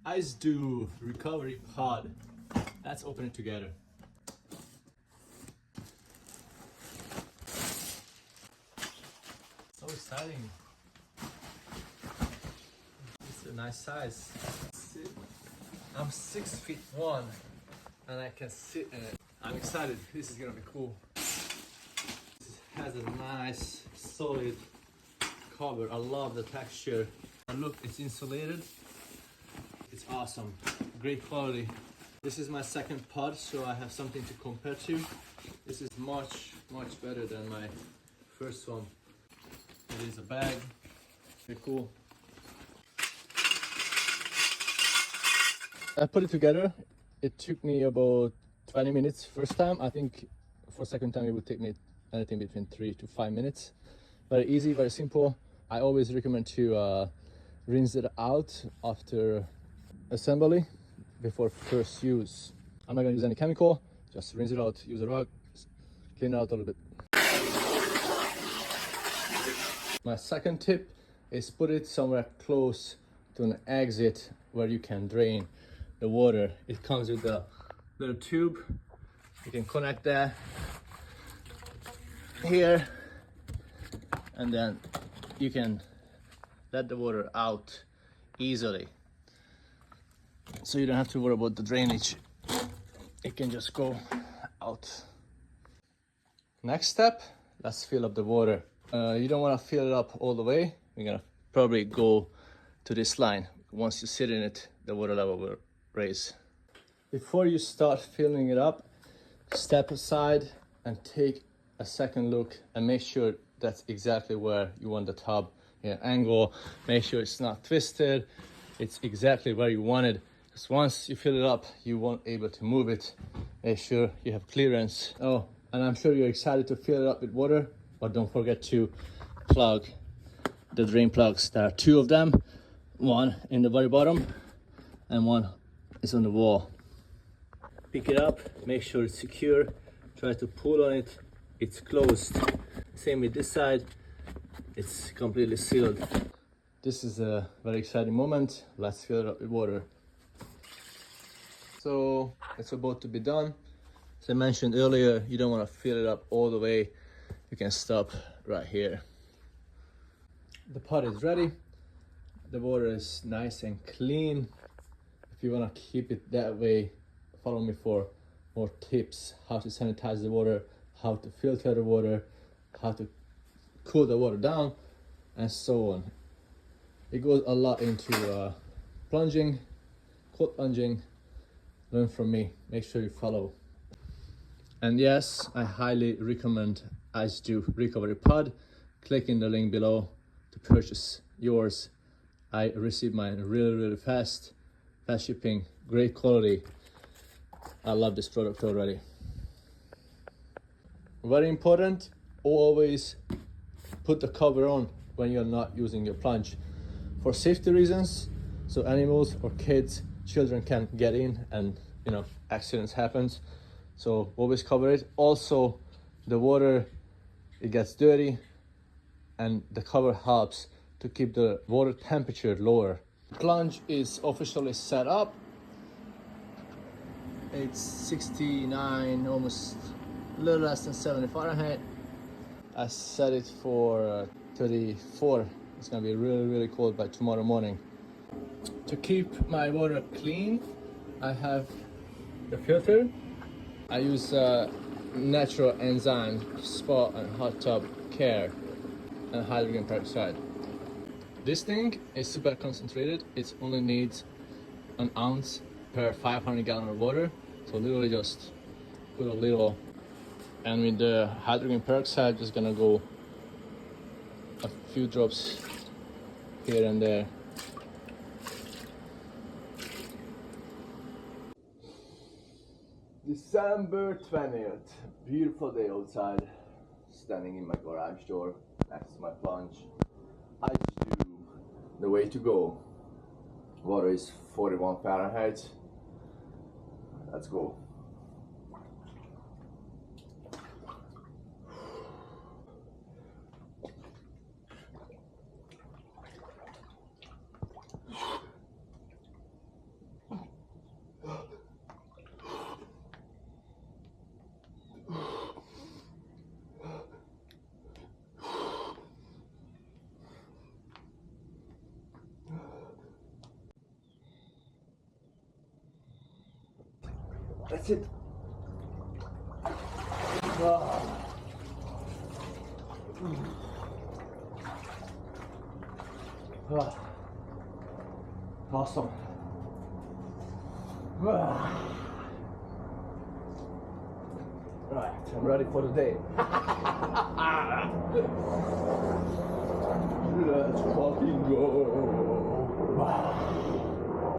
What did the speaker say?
Ice Dew recovery pod. Let's open it together. So exciting. It's a nice size. I'm 6'1" and I can sit in it. I'm excited. This is gonna be cool. This has a nice solid cover. I love the texture. And look, it's insulated. It's awesome. Great quality. This is my second pod, so I have something to compare to. This is much better than my first one. It is a bag. Very cool. I put it together. It took me about 20 minutes first time. I think for second time it would take me anything between 3 to 5 minutes. Very easy, very simple. I always recommend to rinse it out after assembly before first use. I'm not gonna use any chemical, just rinse it out, use a rag, clean it out a little bit. My second tip is put it somewhere close to an exit where you can drain the water. It comes with a little tube. You can connect that here, and then you can let the water out easily. So you don't have to worry about the drainage. It can just go out. Next step, let's fill up the water. You don't want to fill it up all the way. You're gonna probably go to this line. Once you sit in it, the water level will raise. Before you start filling it up, step aside and take a second look and make sure that's exactly where you want the tub. Angle, make sure it's not twisted. It's exactly where you want it. Because once you fill it up, you won't be able to move it. Make sure you have clearance. Oh, and I'm sure you're excited to fill it up with water, but don't forget to plug the drain plugs. There are 2 of them, one in the very bottom and one is on the wall. Pick it up, make sure it's secure, try to pull on it, it's closed. Same with this side, it's completely sealed. This is a very exciting moment. Let's fill it up with water. So it's about to be done. As I mentioned earlier, you don't want to fill it up all the way. You can stop right here. The pot is ready. The water is nice and clean. If you want to keep it that way, follow me for more tips. How to sanitize the water, how to filter the water, how to cool the water down, and so on. It goes a lot into plunging, cold plunging. Learn from me. Make sure you follow. And yes, I highly recommend Ice Dew Recovery Pod. Click in the link below to purchase yours. I received mine really fast shipping, great quality. I love this product already. Very important, always put the cover on when you're not using your plunge for safety reasons, so animals or kids, children can get in and accidents happens. So always cover it. Also, the water, it gets dirty and the cover helps to keep the water temperature lower. Plunge is officially set up. It's 69, almost a little less than 70 Fahrenheit. I set it for 34. It's gonna be really cold by tomorrow morning. To keep my water clean, I have the filter. I use natural enzyme spa and hot tub care and hydrogen peroxide. This thing is super concentrated. It only needs 1 ounce per 500 gallon of water. So literally just put a little, and with the hydrogen peroxide, just gonna go a few drops here and there. December 20th, beautiful day outside, standing in my garage door next to my plunge. Ice Dew, the way to go. Water is 41 Fahrenheit. Let's go. That's it. Awesome. Right, I'm ready for the day. Let's fucking go.